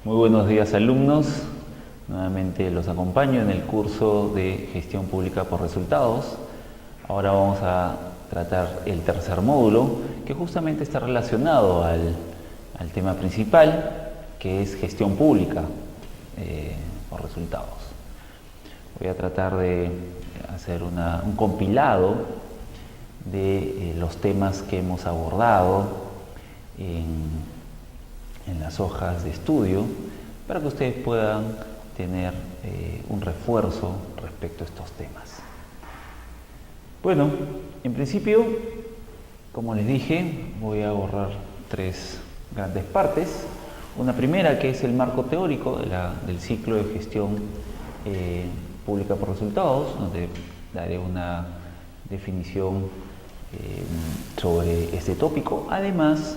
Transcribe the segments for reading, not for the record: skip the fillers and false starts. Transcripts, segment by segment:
Muy buenos días, alumnos. Nuevamente los acompaño en el curso de Gestión Pública por Resultados. Ahora vamos a tratar el tercer módulo, que justamente está relacionado al tema principal, que es Gestión Pública por Resultados. Voy a tratar de hacer un compilado de los temas que hemos abordado en las hojas de estudio para que ustedes puedan tener un refuerzo respecto a estos temas. Bueno, en principio, como les dije, voy a abordar tres grandes partes. Una primera, que es el marco teórico del ciclo de gestión pública por resultados, donde daré una definición sobre este tópico, además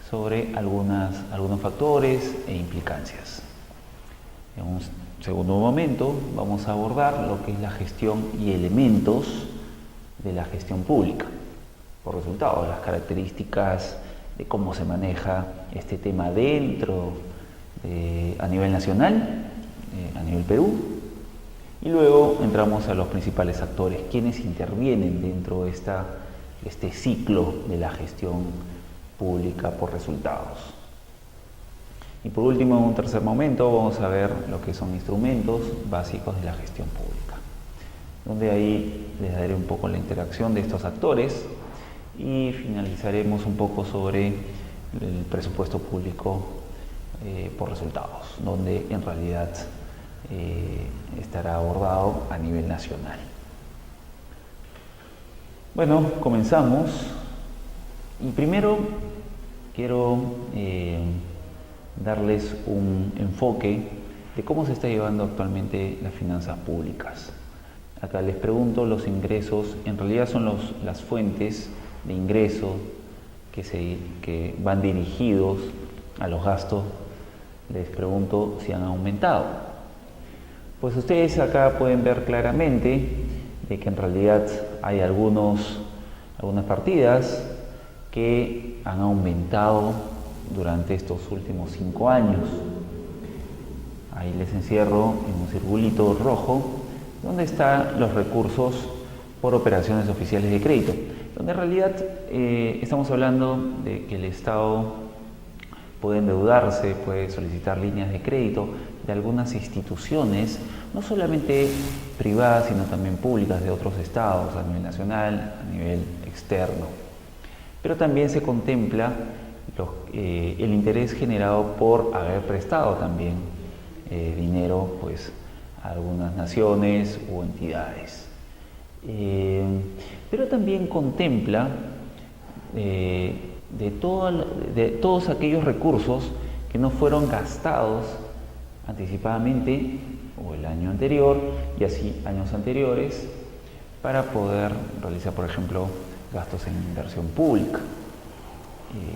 sobre algunos factores e implicancias. En un segundo momento vamos a abordar lo que es la gestión y elementos de la gestión pública por resultados, las características de cómo se maneja este tema a nivel nacional, a nivel Perú, y luego entramos a los principales actores, quienes intervienen dentro de este ciclo de la gestión pública por resultados. Y por último, en un tercer momento, vamos a ver lo que son instrumentos básicos de la gestión pública, donde ahí les daré un poco la interacción de estos actores y finalizaremos un poco sobre el presupuesto público por resultados, donde en realidad estará abordado a nivel nacional. Bueno, comenzamos. Y primero quiero darles un enfoque de cómo se está llevando actualmente las finanzas públicas. Acá les pregunto, los ingresos, en realidad son las fuentes de ingreso que van dirigidos a los gastos. Les pregunto si han aumentado. Pues ustedes acá pueden ver claramente de que en realidad hay algunas partidas que han aumentado durante estos últimos 5 años. Ahí les encierro en un circulito rojo donde están los recursos por operaciones oficiales de crédito, donde en realidad estamos hablando de que el Estado puede endeudarse, puede solicitar líneas de crédito de algunas instituciones, no solamente privadas, sino también públicas de otros estados, a nivel nacional, a nivel externo. Pero también se contempla el interés generado por haber prestado también dinero pues, a algunas naciones u entidades. Pero también contempla de todos aquellos recursos que no fueron gastados anticipadamente o el año anterior y así años anteriores para poder realizar, por ejemplo, gastos en inversión pública.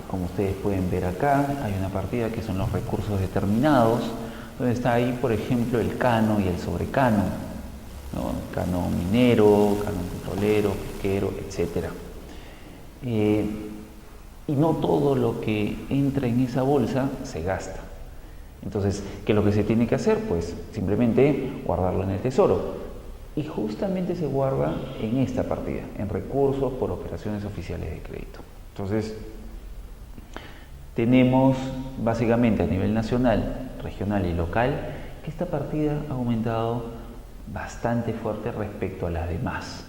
Como ustedes pueden ver acá, hay una partida que son los recursos determinados, donde está ahí, por ejemplo, el cano y el sobrecano, ¿no? Cano minero, cano petrolero, pesquero, etc. Y no todo lo que entra en esa bolsa se gasta. Entonces, ¿qué es lo que se tiene que hacer? Pues simplemente guardarlo en el tesoro. Y justamente se guarda en esta partida, en recursos por operaciones oficiales de crédito. Entonces, tenemos básicamente a nivel nacional, regional y local que esta partida ha aumentado bastante fuerte respecto a las demás.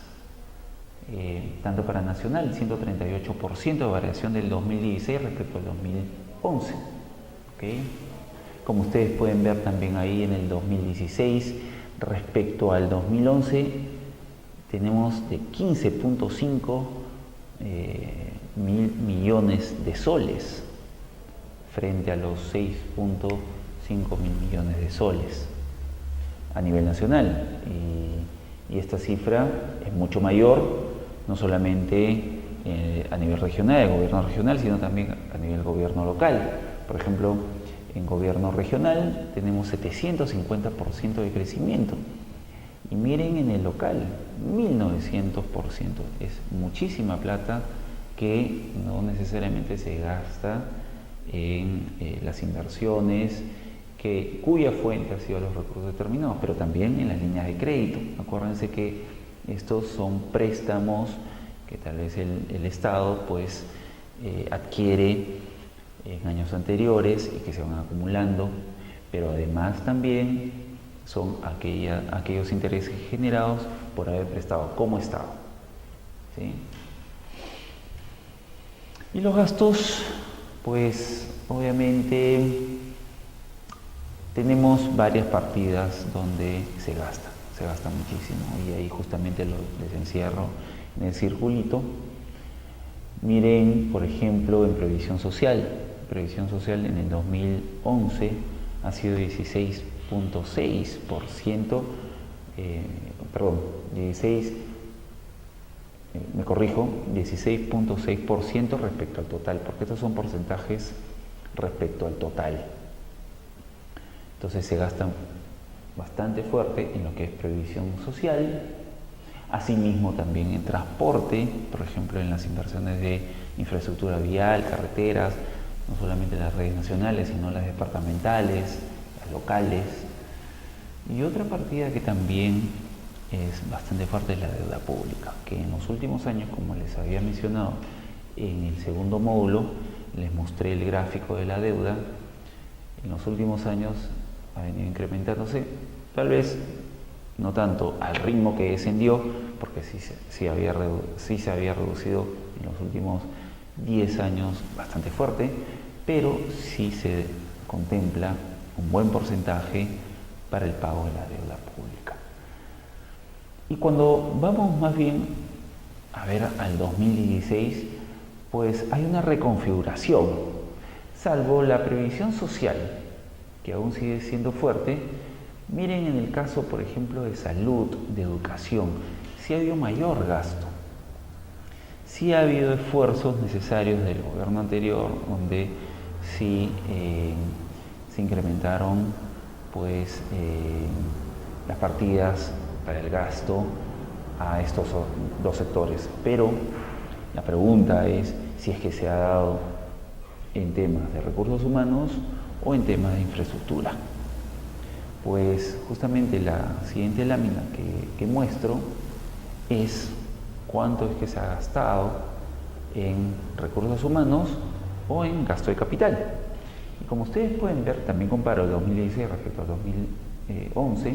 Tanto para nacional, 138% de variación del 2016 respecto al 2011. ¿Okay? Como ustedes pueden ver también ahí en el 2016, respecto al 2011, tenemos de 15.5 mil millones de soles frente a los 6.5 mil millones de soles a nivel nacional. Y esta cifra es mucho mayor, no solamente a nivel regional, el gobierno regional, sino también a nivel gobierno local. Por ejemplo, en gobierno regional tenemos 750% de crecimiento. Y miren en el local, 1900%. Es muchísima plata que no necesariamente se gasta en las inversiones cuya fuente ha sido los recursos determinados, pero también en las líneas de crédito. Acuérdense que estos son préstamos que tal vez el Estado pues adquiere en años anteriores y que se van acumulando, pero además también son aquellos intereses generados por haber prestado como Estado, ¿sí? Y los gastos, pues obviamente tenemos varias partidas donde se gasta muchísimo, y ahí justamente les encierro en el circulito. Miren, por ejemplo, en previsión social. Previsión social en el 2011 ha sido 16.6%, perdón, 16.6% respecto al total, porque estos son porcentajes respecto al total. Entonces se gastan bastante fuerte en lo que es previsión social, asimismo también en transporte, por ejemplo en las inversiones de infraestructura vial, carreteras, no solamente las redes nacionales, sino las departamentales, las locales. Y otra partida que también es bastante fuerte es la deuda pública, que en los últimos años, como les había mencionado en el segundo módulo, les mostré el gráfico de la deuda. En los últimos años ha venido incrementándose, tal vez no tanto al ritmo que descendió, porque sí se había reducido en los últimos 10 años bastante fuerte, pero sí se contempla un buen porcentaje para el pago de la deuda pública. Y cuando vamos más bien a ver al 2016, pues hay una reconfiguración, salvo la previsión social, que aún sigue siendo fuerte. Miren en el caso, por ejemplo, de salud, de educación, sí ha habido mayor gasto. Sí ha habido esfuerzos necesarios del gobierno anterior, donde sí se incrementaron pues, las partidas para el gasto a estos dos sectores. Pero la pregunta es si es que se ha dado en temas de recursos humanos o en temas de infraestructura. Pues justamente la siguiente lámina que muestro es cuánto es que se ha gastado en recursos humanos o en gasto de capital. Y como ustedes pueden ver, también comparo el 2016 respecto al 2011,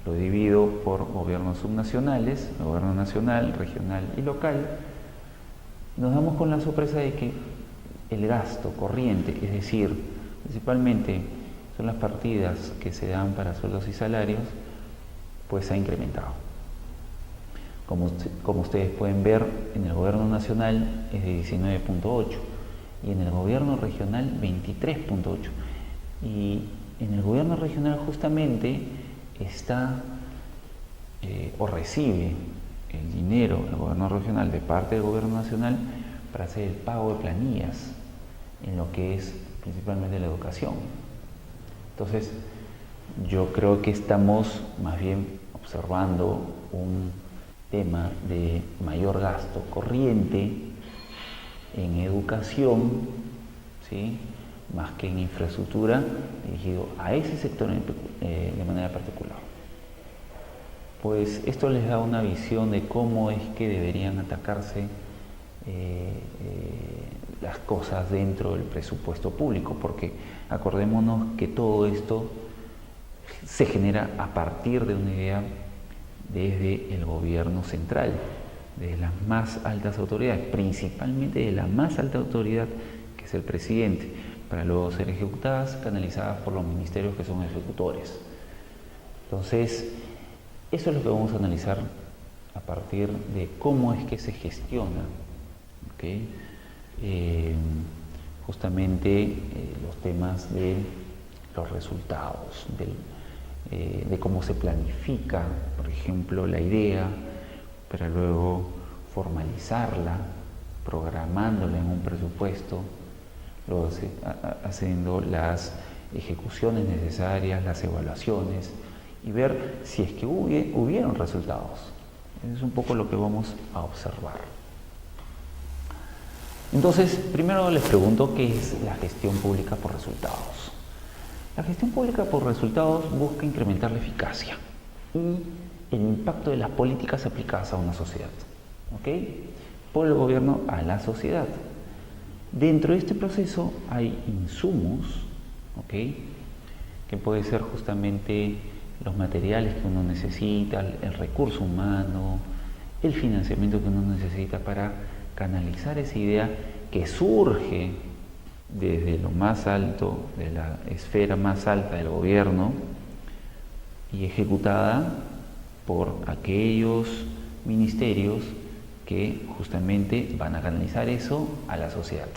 lo divido por gobiernos subnacionales, el gobierno nacional, regional y local. Nos damos con la sorpresa de que el gasto corriente, es decir, principalmente son las partidas que se dan para sueldos y salarios, pues ha incrementado. Como ustedes pueden ver, en el gobierno nacional es de 19.8 y en el gobierno regional 23.8. Y en el gobierno regional justamente está o recibe el dinero del gobierno regional de parte del gobierno nacional para hacer el pago de planillas en lo que es principalmente la educación. Entonces, yo creo que estamos más bien observando un tema de mayor gasto corriente en educación, ¿sí?, más que en infraestructura, dirigido a ese sector de manera particular. Pues esto les da una visión de cómo es que deberían atacarse las cosas dentro del presupuesto público, porque acordémonos que todo esto se genera a partir de una idea desde el gobierno central, de las más altas autoridades, principalmente de la más alta autoridad, que es el presidente, para luego ser ejecutadas, canalizadas por los ministerios que son ejecutores. Entonces, eso es lo que vamos a analizar a partir de cómo es que se gestiona, ¿okay? Justamente los temas de los resultados, de cómo se planifica, por ejemplo, la idea, para luego formalizarla, programándola en un presupuesto, luego haciendo las ejecuciones necesarias, las evaluaciones y ver si es que hubieron resultados. Eso es un poco lo que vamos a observar. Entonces, primero les pregunto qué es la gestión pública por resultados. La gestión pública por resultados busca incrementar la eficacia y el impacto de las políticas aplicadas a una sociedad, ¿ok? Por el gobierno a la sociedad. Dentro de este proceso hay insumos, ¿ok? Que puede ser justamente los materiales que uno necesita, el recurso humano, el financiamiento que uno necesita para canalizar esa idea que surge desde lo más alto, de la esfera más alta del gobierno y ejecutada por aquellos ministerios que justamente van a canalizar eso a la sociedad.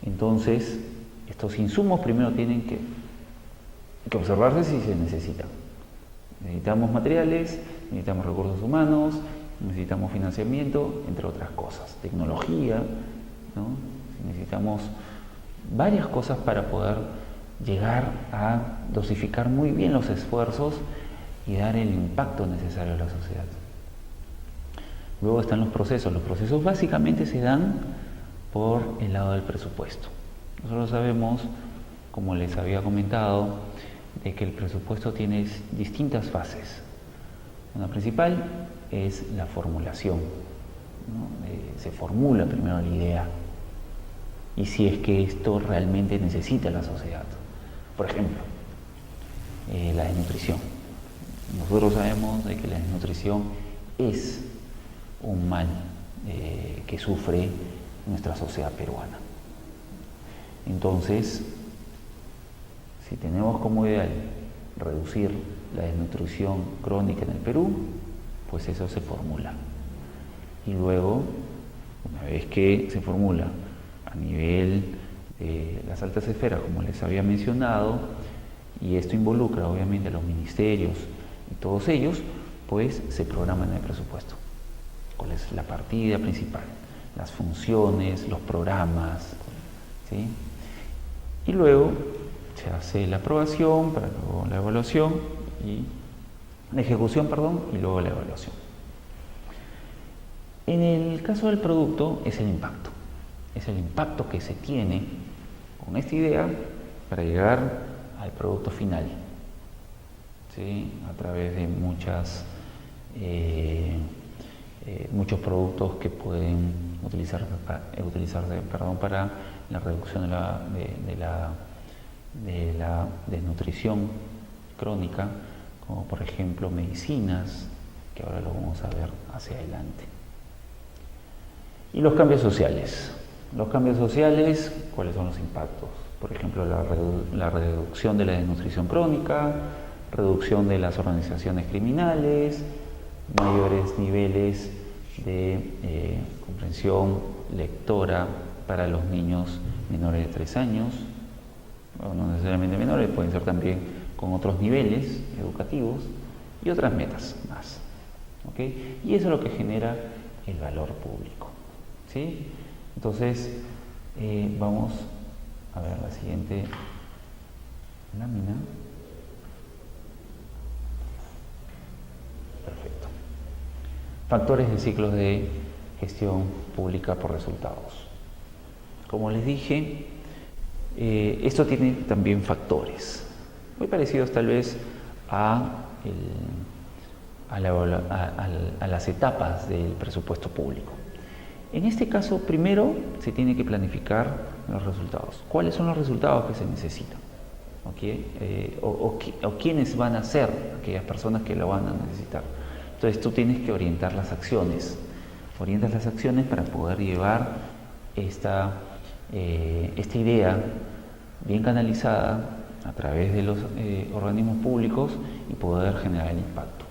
Entonces, estos insumos primero tienen que observarse si se necesitan. Necesitamos materiales, necesitamos recursos humanos, necesitamos financiamiento, entre otras cosas, tecnología, ¿no? Necesitamos varias cosas para poder llegar a dosificar muy bien los esfuerzos y dar el impacto necesario a la sociedad. Luego están los procesos. Los procesos básicamente se dan por el lado del presupuesto. Nosotros sabemos, como les había comentado, de que el presupuesto tiene distintas fases. Una principal es la formulación, ¿no? Se formula primero la idea y si es que esto realmente necesita la sociedad. Por ejemplo, la desnutrición. Nosotros sabemos de que la desnutrición es un mal que sufre nuestra sociedad peruana. Entonces, si tenemos como ideal reducir la desnutrición crónica en el Perú, pues eso se formula. Y luego, una vez que se formula a nivel de las altas esferas, como les había mencionado, y esto involucra obviamente a los ministerios y todos ellos, pues se programa en el presupuesto. ¿Cuál es la partida principal? Las funciones, los programas, ¿sí? Y luego se hace la aprobación, para luego la evaluación y la ejecución, y luego la evaluación. En el caso del producto es el impacto que se tiene con esta idea para llegar al producto final, ¿sí? A través de muchos productos que pueden utilizarse para la reducción de la desnutrición crónica, como por ejemplo medicinas, que ahora lo vamos a ver hacia adelante. Y los cambios sociales. Los cambios sociales, ¿cuáles son los impactos? Por ejemplo, la reducción de la desnutrición crónica, reducción de las organizaciones criminales, mayores niveles de comprensión lectora para los niños menores de 3 años, o no necesariamente menores, pueden ser también con otros niveles educativos y otras metas más, ¿okay? Y eso es lo que genera el valor público, ¿sí? Entonces, vamos a ver la siguiente lámina. Perfecto. Factores de ciclos de gestión pública por resultados. Como les dije, esto tiene también factores muy parecidos tal vez a las etapas del presupuesto público. En este caso, primero se tiene que planificar los resultados. ¿Cuáles son los resultados que se necesitan? ¿Okay? O quiénes van a ser aquellas personas que lo van a necesitar. Entonces tú tienes que orientar las acciones. Orientas las acciones para poder llevar esta idea bien canalizada a través de los organismos públicos y poder generar el impacto.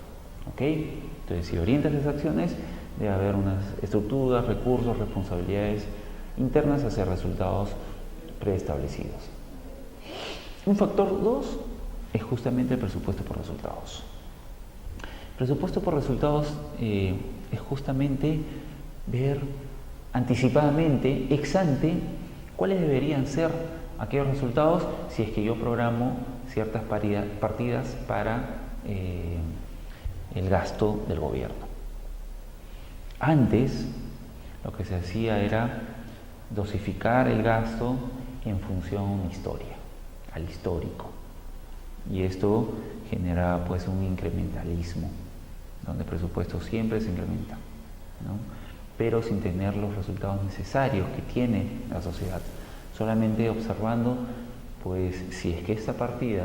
¿Okay? Entonces, si orientas las acciones, debe haber unas estructuras, recursos, responsabilidades internas hacia resultados preestablecidos. Un factor 2 es justamente el presupuesto por resultados. El presupuesto por resultados es justamente ver anticipadamente, ex ante, cuáles deberían ser aquellos resultados si es que yo programo ciertas partidas para el gasto del gobierno. Antes, lo que se hacía era dosificar el gasto en función a una historia. al histórico. Y esto genera pues un incrementalismo, donde el presupuesto siempre se incrementa, ¿no? Pero sin tener los resultados necesarios que tiene la sociedad. Solamente observando, pues si es que esta partida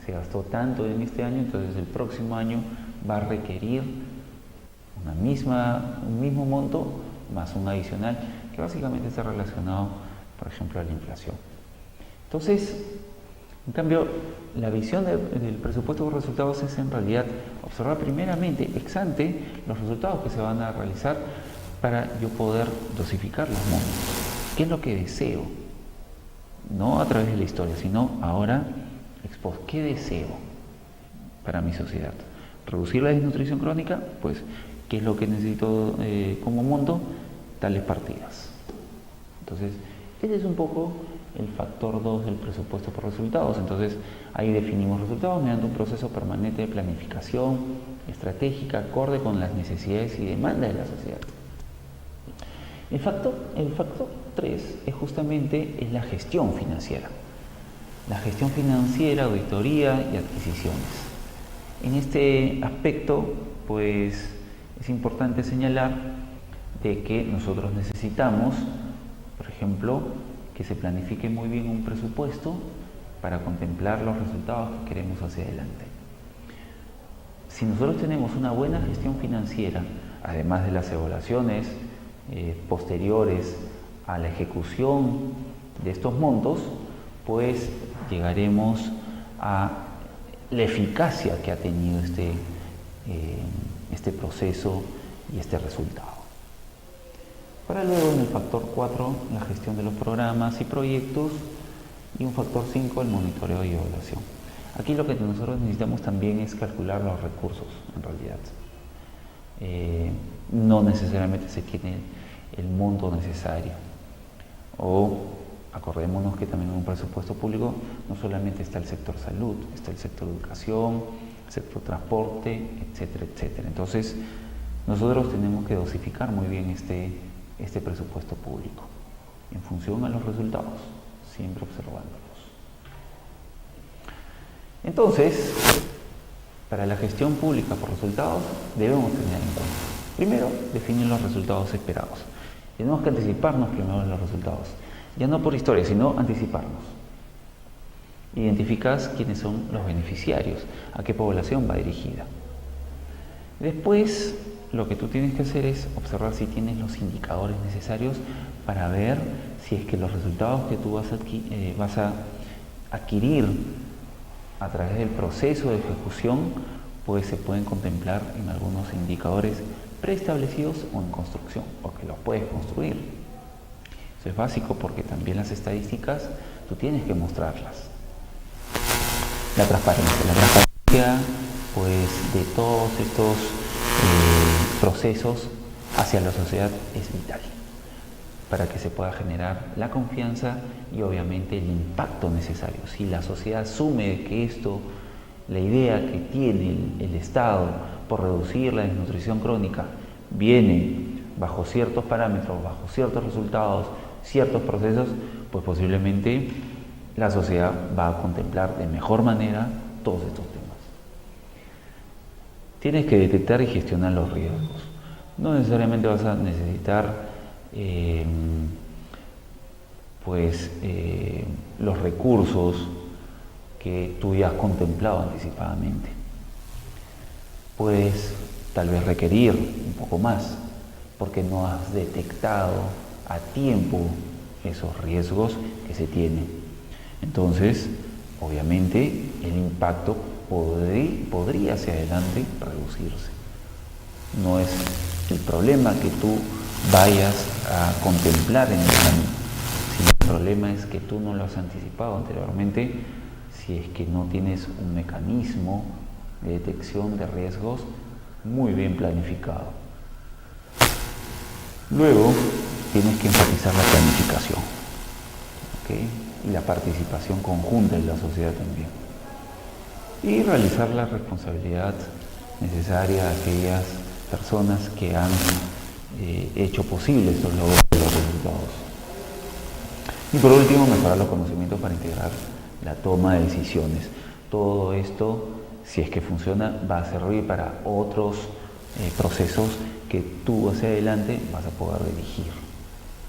se gastó tanto en este año, entonces el próximo año va a requerir un mismo monto más un adicional, que básicamente está relacionado, por ejemplo, a la inflación. Entonces, en cambio, la visión del presupuesto por resultados es en realidad observar primeramente, ex ante, los resultados que se van a realizar para yo poder dosificar los montos. ¿Qué es lo que deseo? No a través de la historia, sino ahora ex post. ¿Qué deseo para mi sociedad? ¿Reducir la desnutrición crónica? Pues, ¿qué es lo que necesito como monto? Tales partidas. Entonces, ese es un poco el factor 2 del presupuesto por resultados. Entonces, ahí definimos resultados mediante un proceso permanente de planificación estratégica acorde con las necesidades y demandas de la sociedad. El factor 3 es justamente la gestión financiera. La gestión financiera, auditoría y adquisiciones. En este aspecto, pues, es importante señalar de que nosotros necesitamos, por ejemplo, que se planifique muy bien un presupuesto para contemplar los resultados que queremos hacia adelante. Si nosotros tenemos una buena gestión financiera, además de las evaluaciones posteriores a la ejecución de estos montos, pues llegaremos a la eficacia que ha tenido este proceso y este resultado. Para luego, en el factor 4, la gestión de los programas y proyectos, y un factor 5, el monitoreo y evaluación. Aquí lo que nosotros necesitamos también es calcular los recursos, en realidad. No necesariamente se tiene el monto necesario. O acordémonos que también en un presupuesto público no solamente está el sector salud, está el sector educación, el sector transporte, etcétera, etcétera. Entonces, nosotros tenemos que dosificar muy bien este presupuesto público en función a los resultados, siempre observándolos. Entonces, para la gestión pública por resultados debemos tener en cuenta, primero, definir los resultados esperados. Tenemos que anticiparnos primero en los resultados, ya no por historia, sino anticiparnos. Identificas quiénes son los beneficiarios, a qué población va dirigida. Después, lo que tú tienes que hacer es observar si tienes los indicadores necesarios para ver si es que los resultados que tú vas a adquirir a través del proceso de ejecución, pues se pueden contemplar en algunos indicadores preestablecidos o en construcción, porque los puedes construir. Eso es básico porque también las estadísticas tú tienes que mostrarlas. La transparencia, pues, de todos estos procesos hacia la sociedad es vital para que se pueda generar la confianza y obviamente el impacto necesario. Si la sociedad asume que la idea que tiene el Estado por reducir la desnutrición crónica viene bajo ciertos parámetros, bajo ciertos resultados, ciertos procesos, pues posiblemente la sociedad va a contemplar de mejor manera todos estos temas. Tienes que detectar y gestionar los riesgos. No necesariamente vas a necesitar los recursos que tú ya has contemplado anticipadamente. Puedes tal vez requerir un poco más porque no has detectado a tiempo esos riesgos que se tienen. Entonces, obviamente, el impacto podría hacia adelante reducirse. No es el problema que tú vayas a contemplar en el camino, sino el problema es que tú no lo has anticipado anteriormente si es que no tienes un mecanismo de detección de riesgos muy bien planificado. Luego, tienes que enfatizar la planificación, ¿okay? Y la participación conjunta en la sociedad también. Y realizar la responsabilidad necesaria a aquellas personas que han hecho posible estos logros de los resultados. Y por último, mejorar los conocimientos para integrar la toma de decisiones. Todo esto, si es que funciona, va a servir para otros procesos que tú hacia adelante vas a poder dirigir,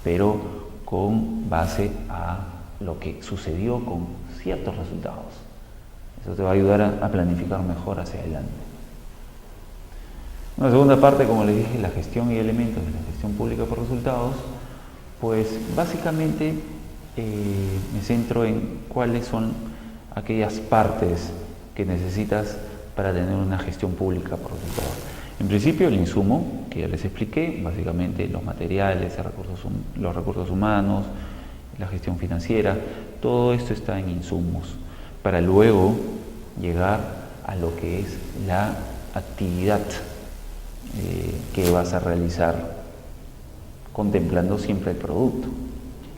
pero con base a lo que sucedió con ciertos resultados. Eso te va a ayudar a planificar mejor hacia adelante. Una segunda parte, como les dije, la gestión y elementos de la gestión pública por resultados, pues básicamente me centro en cuáles son aquellas partes que necesitas para tener una gestión pública por resultados. En principio, el insumo, que ya les expliqué, básicamente los materiales, los recursos humanos, la gestión financiera, todo esto está en insumos, para luego llegar a lo que es la actividad que vas a realizar, contemplando siempre el producto.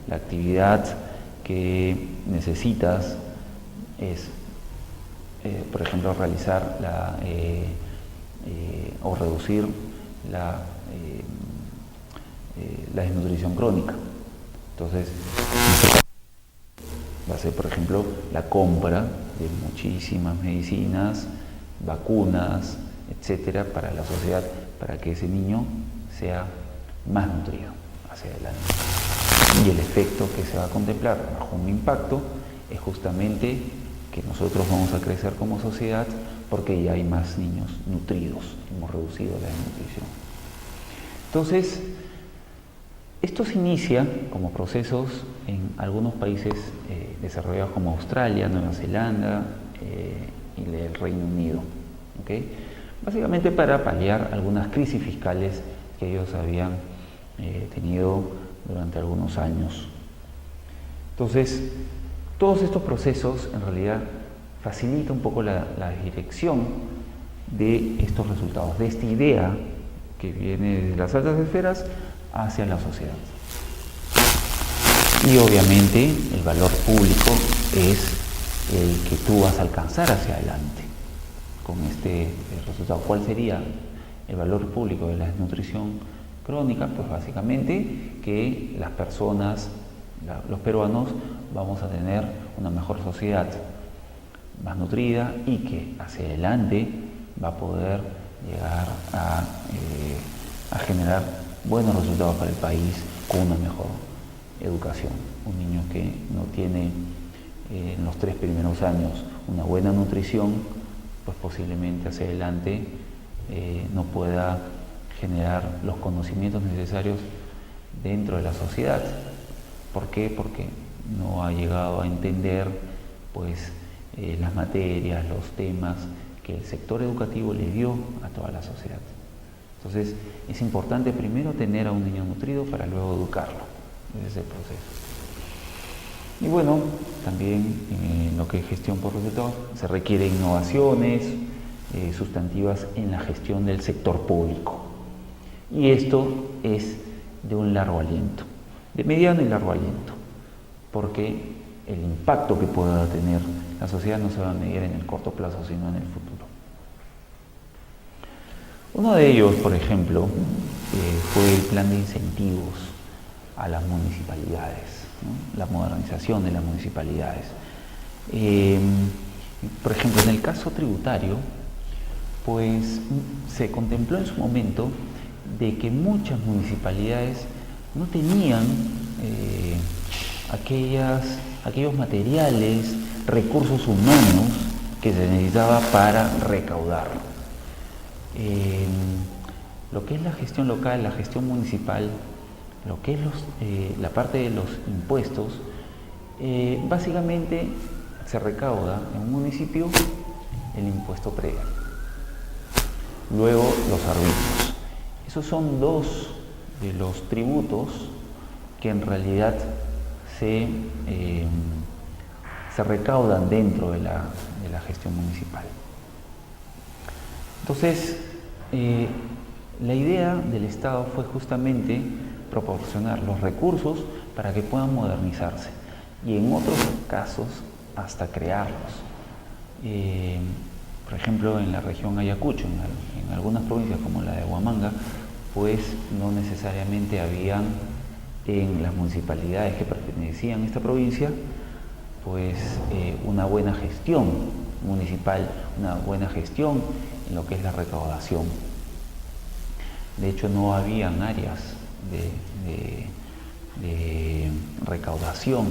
La actividad que necesitas es, por ejemplo, realizar o reducir la desnutrición crónica. Entonces, va a ser, por ejemplo, la compra de muchísimas medicinas, vacunas, etcétera, para la sociedad, para que ese niño sea más nutrido hacia adelante. Y el efecto que se va a contemplar bajo un impacto es justamente que nosotros vamos a crecer como sociedad porque ya hay más niños nutridos, hemos reducido la desnutrición. Entonces, esto se inicia como procesos en algunos países desarrollados como Australia, Nueva Zelanda y el Reino Unido. ¿Okay? Básicamente para paliar algunas crisis fiscales que ellos habían tenido durante algunos años. Entonces, todos estos procesos en realidad facilitan un poco la dirección de estos resultados, de esta idea que viene desde las altas esferas hacia la sociedad. Y obviamente el valor público es el que tú vas a alcanzar hacia adelante con este resultado. ¿Cuál sería el valor público de la desnutrición crónica? Pues básicamente que las personas, los peruanos, vamos a tener una mejor sociedad, más nutrida, y que hacia adelante va a poder llegar a generar buenos resultados para el país con una mejor educación. Un niño que no tiene en los 3 primeros años una buena nutrición, pues posiblemente hacia adelante no pueda generar los conocimientos necesarios dentro de la sociedad. ¿Por qué? Porque no ha llegado a entender pues las materias, los temas que el sector educativo le dio a toda la sociedad. Entonces es importante primero tener a un niño nutrido para luego educarlo. Ese es el proceso. Y bueno, también en lo que es gestión por resultados se requieren innovaciones sustantivas en la gestión del sector público. Y esto es de un largo aliento, de mediano y largo aliento, porque el impacto que pueda tener la sociedad no se va a medir en el corto plazo, sino en el futuro. Uno de ellos, por ejemplo, fue el plan de incentivos a las municipalidades, ¿no? La modernización de las municipalidades. Por ejemplo, en el caso tributario, pues se contempló en su momento de que muchas municipalidades no tenían aquellos materiales, recursos humanos que se necesitaba para recaudar. Lo que es la gestión local, la gestión municipal, lo que es la parte de los impuestos, básicamente se recauda en un municipio el impuesto predial, luego los arbitrios. Esos son dos de los tributos que en realidad se recaudan dentro de la gestión municipal. Entonces, la idea del Estado fue justamente proporcionar los recursos para que puedan modernizarse y en otros casos hasta crearlos. Por ejemplo, en la región Ayacucho, en algunas provincias como la de Huamanga, pues no necesariamente habían en las municipalidades que pertenecían a esta provincia pues una buena gestión municipal, una buena gestión en lo que es la recaudación. De hecho, no habían áreas de recaudación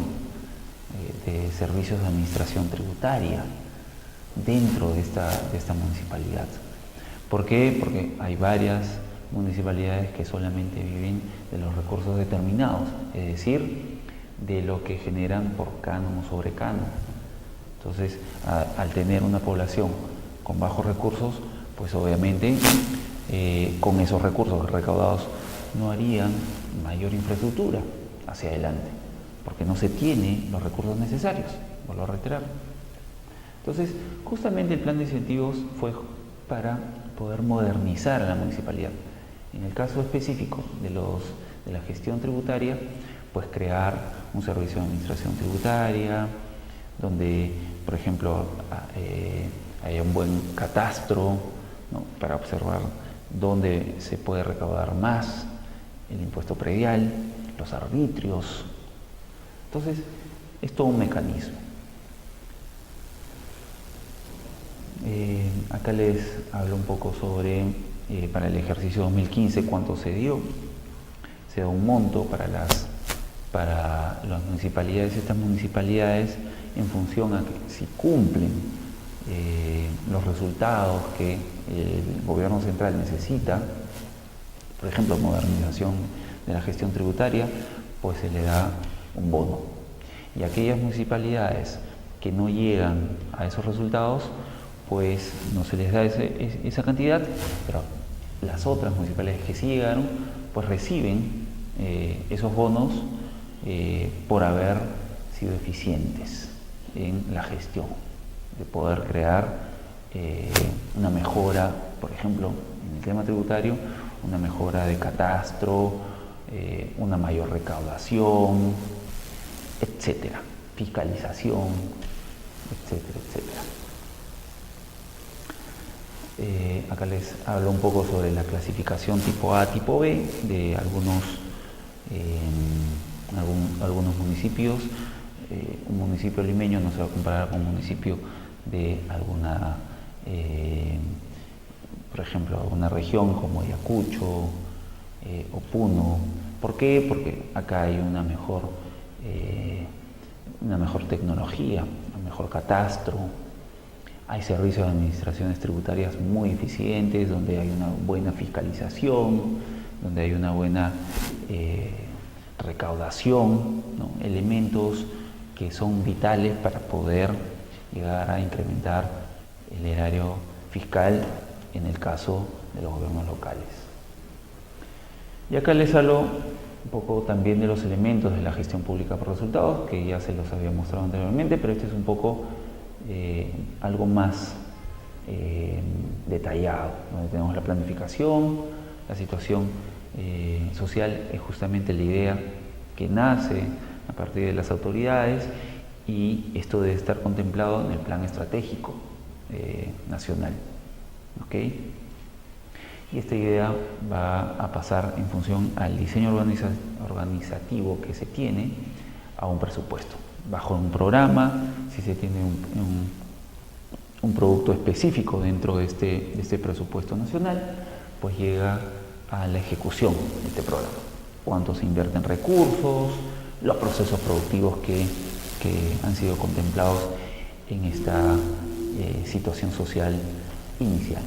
de servicios de administración tributaria dentro de esta municipalidad. ¿Por qué? Porque hay varias municipalidades que solamente viven de los recursos determinados, es decir, de lo que generan por cánon o sobre cánon. Entonces, al tener una población con bajos recursos, pues obviamente con esos recursos recaudados no harían mayor infraestructura hacia adelante, porque no se tiene los recursos necesarios, vuelvo a reiterar. Entonces, justamente el plan de incentivos fue para poder modernizar a la municipalidad. En el caso específico de la gestión tributaria, pues crear un servicio de administración tributaria, donde, por ejemplo, haya un buen catastro, ¿no?, para observar dónde se puede recaudar más el impuesto predial, los arbitrios. Entonces, es todo un mecanismo. Acá les hablo un poco sobre, para el ejercicio 2015, cuánto se dio. Se da un monto para las municipalidades. Estas municipalidades, en función a que si cumplen los resultados que el gobierno central necesita, por ejemplo, modernización de la gestión tributaria, pues se le da un bono. Y aquellas municipalidades que no llegan a esos resultados, pues no se les da esa cantidad, pero las otras municipalidades que sí llegaron, pues reciben esos bonos por haber sido eficientes en la gestión, de poder crear una mejora, por ejemplo, en el tema tributario, una mejora de catastro, una mayor recaudación, etcétera, fiscalización, etcétera, etcétera. Acá les hablo un poco sobre la clasificación tipo A, tipo B de algunos municipios. Un municipio limeño no se va a comparar con un municipio de alguna, por ejemplo, alguna región como Ayacucho o Puno. ¿Por qué? Porque acá hay una mejor tecnología, un mejor catastro. Hay servicios de administraciones tributarias muy eficientes, donde hay una buena fiscalización, donde hay una buena recaudación, ¿no?, elementos que son vitales para poder llegar a incrementar el erario fiscal en el caso de los gobiernos locales. Y acá les hablo un poco también de los elementos de la gestión pública por resultados, que ya se los había mostrado anteriormente, pero este es un poco algo más detallado, donde tenemos la planificación, la situación social es justamente la idea que nace a partir de las autoridades, y esto debe estar contemplado en el plan estratégico nacional. ¿Okay? Y esta idea va a pasar en función al diseño organizativo que se tiene a un presupuesto. Bajo un programa, si se tiene un producto específico dentro de este presupuesto nacional, pues llega a la ejecución de este programa. Cuánto se invierte en recursos, los procesos productivos que han sido contemplados en esta situación social inicial.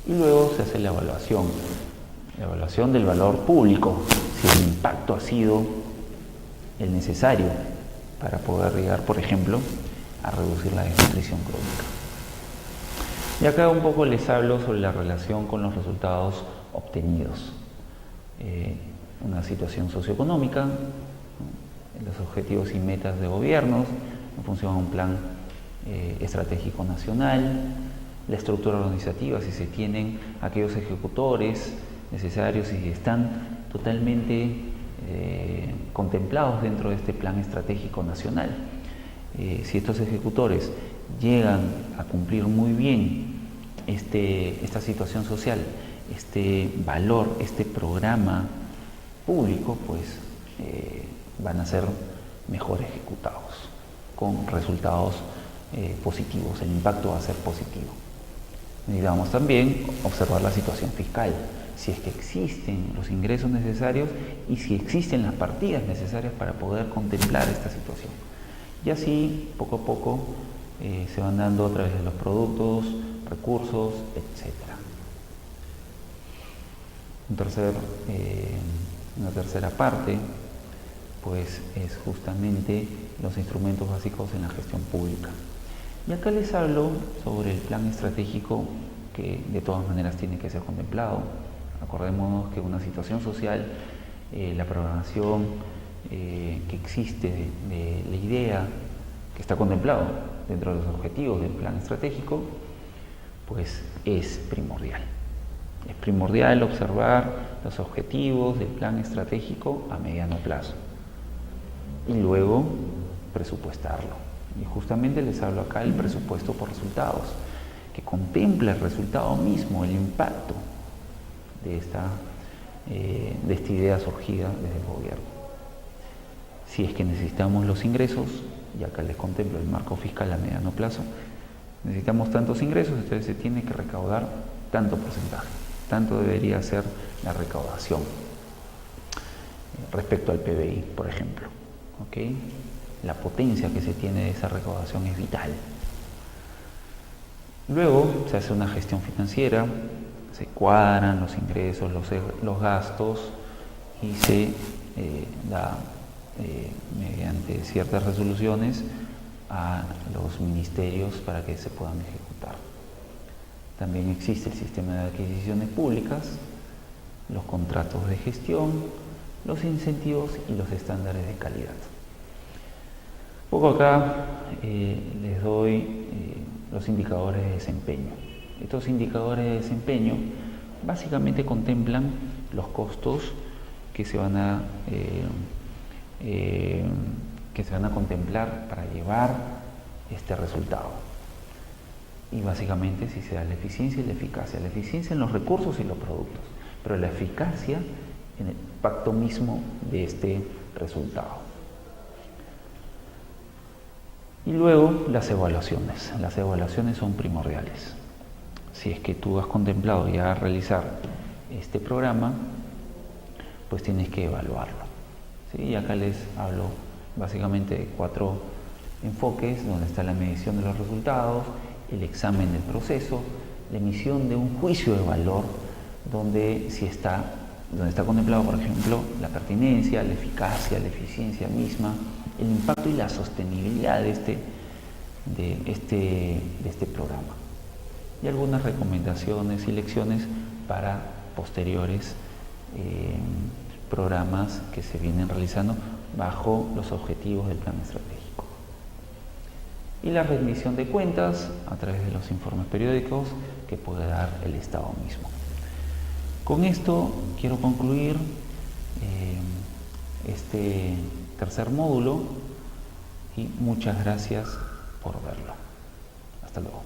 Y luego se hace la evaluación del valor público, si el impacto ha sido el necesario para poder llegar, por ejemplo, a reducir la desnutrición crónica. Y acá un poco les hablo sobre la relación con los resultados obtenidos. Una situación socioeconómica, los objetivos y metas de gobiernos en función a un plan estratégico nacional, la estructura organizativa, si se tienen aquellos ejecutores necesarios y si están totalmente contemplados dentro de este plan estratégico nacional. Si estos ejecutores llegan a cumplir muy bien esta situación social, este valor, este programa público, pues van a ser mejor ejecutados. con resultados positivos, el impacto va a ser positivo. Necesitamos también observar la situación fiscal, si es que existen los ingresos necesarios y si existen las partidas necesarias para poder contemplar esta situación. Y así, poco a poco, se van dando a través de los productos, recursos, etc. Una tercera parte, pues, es justamente los instrumentos básicos en la gestión pública. Y acá les hablo sobre el plan estratégico que de todas maneras tiene que ser contemplado. Acordémonos que una situación social, la programación que existe de la idea que está contemplado dentro de los objetivos del plan estratégico, pues es primordial. Es primordial observar los objetivos del plan estratégico a mediano plazo y luego presupuestarlo. Y justamente les hablo acá del presupuesto por resultados, que contempla el resultado mismo, el impacto de esta idea surgida desde el gobierno. Si es que necesitamos los ingresos, y acá les contemplo el marco fiscal a mediano plazo, necesitamos tantos ingresos, entonces se tiene que recaudar tanto porcentaje, tanto debería ser la recaudación respecto al PBI, por ejemplo. ¿Okay? La potencia que se tiene de esa recaudación es vital. Luego se hace una gestión financiera, se cuadran los ingresos, los gastos y se da mediante ciertas resoluciones a los ministerios para que se puedan ejecutar. También existe el sistema de adquisiciones públicas, los contratos de gestión, los incentivos y los estándares de calidad. Poco acá les doy los indicadores de desempeño. Estos indicadores de desempeño básicamente contemplan los costos que se van a contemplar para llevar este resultado. Y básicamente si se da la eficiencia y la eficiencia en los recursos y los productos, pero la eficacia en el impacto mismo de este resultado. Y luego las evaluaciones. Las evaluaciones son primordiales. Si es que tú has contemplado ya realizar este programa, pues tienes que evaluarlo. ¿Sí? Y acá les hablo básicamente de 4 enfoques, donde está la medición de los resultados, el examen del proceso, la emisión de un juicio de valor, donde está contemplado, por ejemplo, la pertinencia, la eficacia, la eficiencia misma, el impacto y la sostenibilidad de este programa. Y algunas recomendaciones y lecciones para posteriores programas que se vienen realizando bajo los objetivos del plan estratégico. Y la rendición de cuentas a través de los informes periódicos que puede dar el Estado mismo. Con esto quiero concluir este tercer módulo y muchas gracias por verlo. Hasta luego.